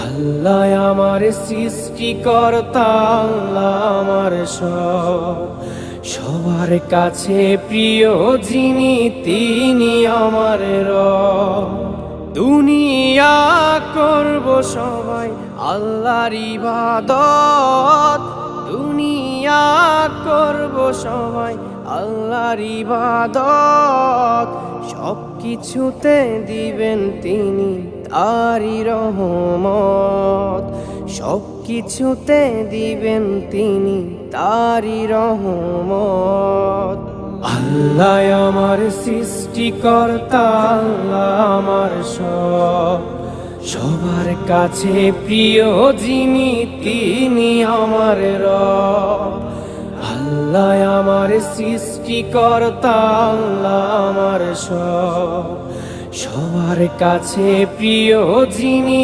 আল্লাহ আমার সৃষ্টিকর্তা, আল্লাহ আমার সবার কাছে প্রিয় যিনি তিনি আমার রব। দুনিয়া করব সবাই আল্লাহর ইবাদত, দুনিয়া করব সবাই আল্লাহর ইবাদত। সব কিছুতে দিবেন তিনি তারি রহমত, সব কিছুতে দিবেন তিনি তারি রহমত। আল্লাহ আমার সৃষ্টিকর্তা, আল্লাহ আমার সবার কাছে প্রিয় যিনি তিনি আমার রব। আল্লাহ আমার সৃষ্টিকর্তা, আল্লাহ আমার সবার কাছে প্রিয় যিনি